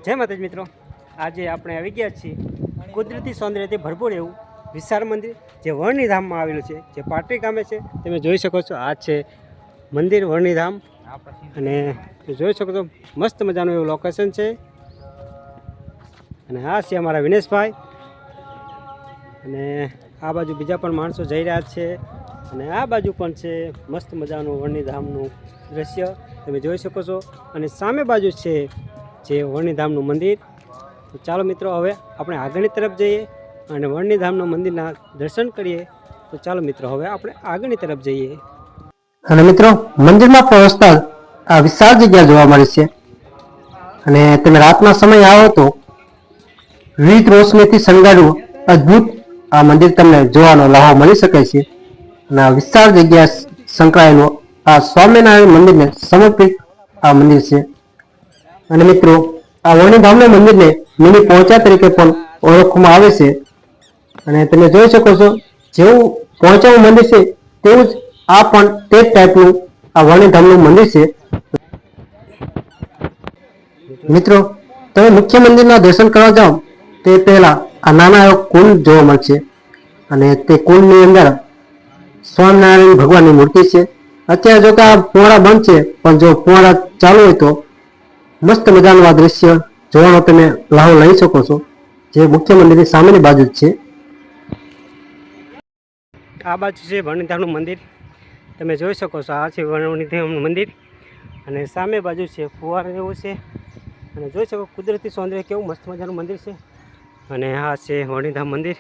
જય માતાજી મિત્રો, આજે આપણે આવી ગયા છીએ કુદરતી સૌંદર્યથી ભરપૂર એવું વિશાળ મંદિર જે વર્ણિધામમાં આવેલું છે, જે પાટરી ગામે છે. તમે જોઈ શકો છો, આ છે મંદિર વર્ણિધામ. અને જોઈ શકો છો, મસ્ત મજાનું એવું લોકેશન છે. અને આ છે અમારા વિનેશભાઈ. અને આ બાજુ બીજા પણ માણસો જઈ રહ્યા છે. અને આ બાજુ પણ છે મસ્ત મજાનું વર્ણિધામનું દ્રશ્ય તમે જોઈ શકો છો. અને સામે બાજુ છે જે વર્ણિધામનું મંદિર. તો ચાલો મિત્રો, હવે આપણે આગળની તરફ જઈએ અને વર્ણિધામના મંદિરના દર્શન કરીએ. તો ચાલો મિત્રો, હવે આપણે આગળની તરફ જઈએ. અને મિત્રો, મંદિરમાં પ્રવેશતા આ વિશાળ જગ્યા જોવા મળે છે. અને તમે રાતના સમય આવો તો વિવિધ રોશનીથી શણગાર્યું અદ્ભુત આ મંદિર તમને જોવાનો લાહો મળી શકે છે. અને આ વિશાળ જગ્યા સંકળાયેલું આ સ્વામિનારાયણ મંદિરને સમર્પિત આ મંદિર છે. અને મિત્રો, આ વર્ણિધામના મંદિરને મિની પહોંચા તરીકે પણ ઓળખવામાં આવે છે. અને તમે જોઈ શકો છો, જેવું પહોંચાનું મંદિર છે તેવું જ આ પણ તે જ ટાઈપનું આ વર્ણિધામનું મંદિર છે. મિત્રો, તમે મુખ્ય મંદિરના દર્શન કરવા જાઓ તે પહેલા આ નાના એવો કુંડ જોવા મળશે. અને તે કુંડની અંદર સ્વામિનારાયણ ભગવાનની મૂર્તિ છે. અત્યારે જો કે આ ફુવારા બંધ છે, પણ જો ફુવારા ચાલુ હોય તો મસ્ત મજાનું આ દ્રશ્ય જોવાનો તમે લાહો લઈ શકો છો, જે મુખ્ય મંદિરની સામેની બાજુ જ છે. આ બાજુ છે વર્ણિધામનું મંદિર. તમે જોઈ શકો છો, આ છે વર્ણિધામનું મંદિર. અને સામે બાજુ છે ફુવારા જેવું છે. અને જોઈ શકો કુદરતી સૌંદર્ય કેવું મસ્ત મજાનું મંદિર છે. અને આ છે વર્ણિધામ મંદિર.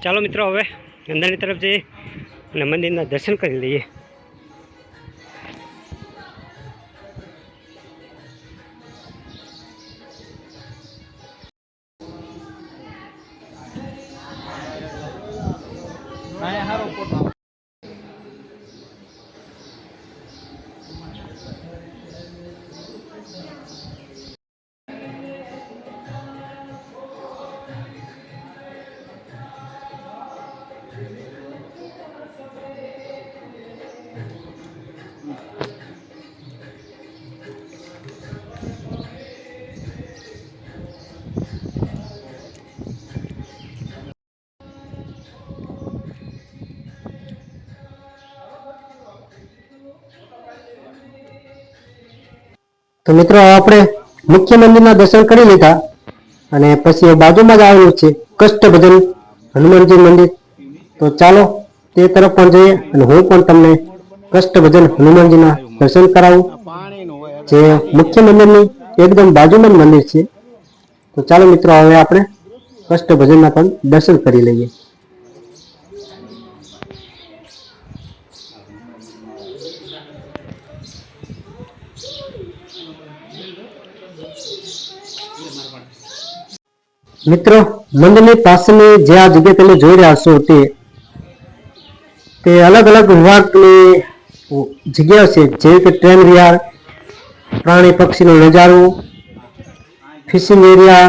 ચાલો મિત્રો, હવે અંદરની તરફ જઈએ અને મંદિરના દર્શન કરી લઈએ. તો મિત્રો, આપણે મુખ્ય મંદિરના દર્શન કરી લીધા. અને પછી બાજુમાં જ આવેલું છે કષ્ટભજન હનુમાનજી મંદિર. તો ચાલો તે તરફ પણ જઈએ અને હું પણ તમને કષ્ટભજન હનુમાનજીના દર્શન કરાવું, જે મુખ્ય મંદિરની એકદમ બાજુમાં જ મંદિર છે. તો ચાલો મિત્રો, હવે આપણે કષ્ટભજનના પણ દર્શન કરી લઈએ. મિત્રો, મંદિરની પાસેની જે આ જગ્યા તમે જોઈ રહ્યા છો તે અલગ અલગ વિભાગની જગ્યા છે, જેવી કે ટ્રેન વિહાર, પ્રાણી પક્ષીનો નજારો, ફિશિંગ એરિયા,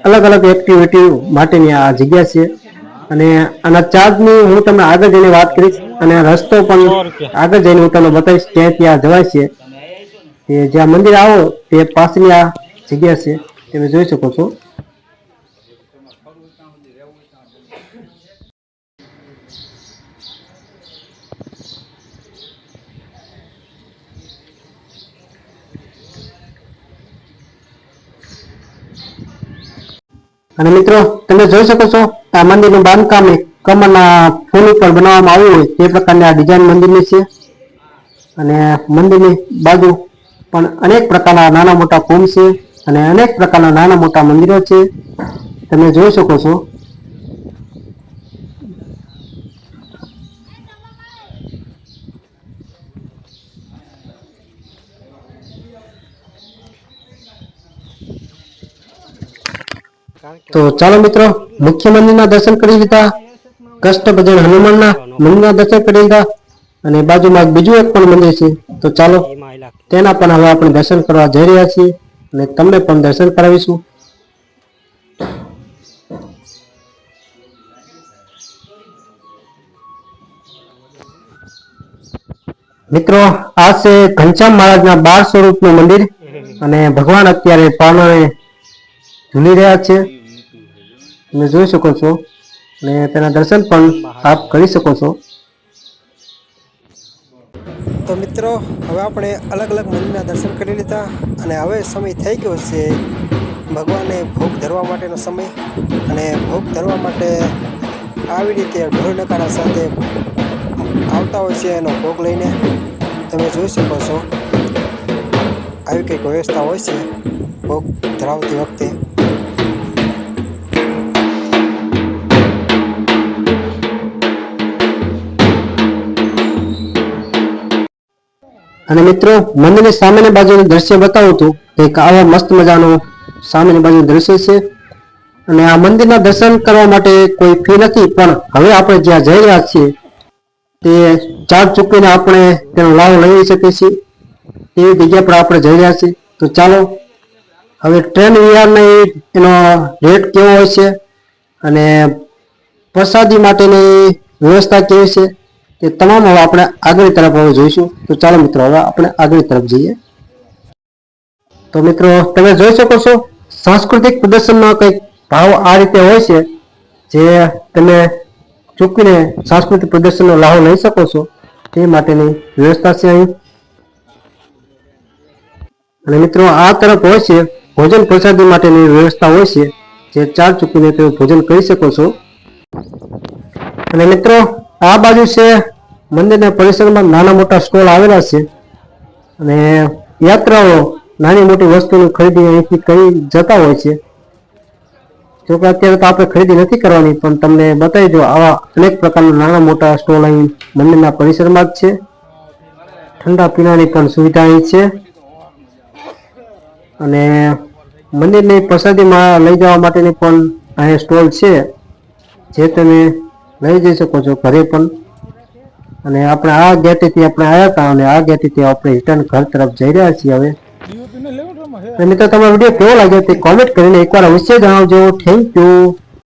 અલગ અલગ એક્ટિવિટી માટેની આ જગ્યા છે. અને આના ચાર્જની હું તમને આગળ જઈને વાત કરીશ. અને રસ્તો પણ આગળ જઈને હું તમને બતાવીશ ક્યાં ત્યાં જવાય છે. જ્યાં મંદિર આવો તે પાસેની આ જગ્યા છે, તમે જોઈ શકો છો. અને મિત્રો, તમે જોઈ શકો છો, આ મંદિરનું બાંધકામ કમળના ફૂલ ઉપર બનાવવામાં આવ્યું હોય તે પ્રકારની આ ડિઝાઇન મંદિરની છે. અને મંદિરની બાજુ પણ અનેક પ્રકારના નાના મોટા કુંડ છે. અને અનેક પ્રકારના નાના મોટા મંદિરો છે, તમે જોઈ શકો છો. તો ચાલો મિત્રો, મુખ્ય મંદિરના દર્શન કરી લીધા, કષ્ટભજન હનુમાનના મંદિરના દર્શન કરી લીધા. અને બાજુમાં બીજું એક પણ મંદિર છે. તો ચાલો તેના પણ હવે આપણે દર્શન કરવા જઈ રહ્યા છીએ અને તમને પણ દર્શન કરાવીશું. મિત્રો આ છે ઘનશ્યામ મહારાજના 12 સ્વરૂપનું મંદિર અને ભગવાન અત્યારે પારણે ઝૂલી રહ્યા છે, તમે જોઈ શકો છો અને તેના દર્શન પણ આપ કરી શકો છો. તો મિત્રો હવે આપણે અલગ અલગ મંદિરના દર્શન કરી લીધા અને હવે સમય થઈ ગયો છે ભગવાનને ભોગ ધરવા માટેનો સમય. અને ભોગ ધરવા માટે આવી રીતે ઢોલ નગારા સાથે આવતા હોય છે એનો ભોગ લઈને. તમે જોઈ શકો છો આવી કંઈક વ્યવસ્થા હોય છે ભોગ ધરાવતી વખતે. અને મિત્રો મંદિરની સામેની બાજુનું દ્રશ્ય બતાવું તો એક આવા મસ્ત મજાનું સામેની બાજુનું દ્રશ્ય છે. અને આ મંદિરના દર્શન કરવા માટે કોઈ ફી નથી, પણ હવે આપણે જ્યાં જઈ રહ્યા છીએ તે ચાર્જ ચૂકવીને આપણે તેનો લાભ લઈ શકીએ છીએ. એવી જગ્યા પર આપણે જઈ રહ્યા છીએ. તો ચાલો હવે ટ્રેન વિહારની એનો રેટ કેવો હોય છે અને પ્રસાદી માટેની વ્યવસ્થા કેવી છે તે તમામ હવે આપણે આગળની તરફ હવે જોઈશું. તો ચાલો મિત્રો હવે આપણે આગળની તરફ જઈએ. તો મિત્રો તમે જોઈ શકો છો સાંસ્કૃતિક પ્રદર્શનનો કંઈક ભાવ આ રીતે હોય છે, જે તમે ચૂકવીને સાંસ્કૃતિક પ્રદર્શનનો લાભ લઈ શકો છો તે માટેની વ્યવસ્થા છે અહીં. અને મિત્રો આ તરફ હોય છે ભોજન પ્રસાદી માટેની વ્યવસ્થા હોય છે, જે ચાર્જ ચૂકવીને તમે ભોજન કરી શકો છો. અને મિત્રો આ બાજુ છે મંદિરના પરિસરમાં નાના મોટા સ્ટોલ આવેલા છે અને યાત્રાઓ નાની મોટી વસ્તુની ખરીદી અહીંથી કરી જતા હોય છે. જોકે અત્યારે તો આપણે ખરીદી નથી કરવાની, પણ તમને બતાવી દો આવા અનેક પ્રકારના નાના મોટા સ્ટોલ અહીં મંદિરના પરિસરમાં જ છે. ઠંડા પીણાની પણ સુવિધા અહીં છે. અને મંદિરની પ્રસાદીમાં લઈ જવા માટેની પણ અહીં સ્ટોલ છે, જે તમે લઈ જઈ શકો છો ઘરે પણ. અને આપણે આ ગેટેથી આપણે આવ્યા હતા અને આ ગેટેથી આપણે રિટર્ન ઘર તરફ જઈ રહ્યા છીએ હવે. મિત્રો તમારો વિડીયો કેવો લાગ્યો તે કોમેન્ટ કરીને એકવાર અવશ્ય જણાવજો. Thank you.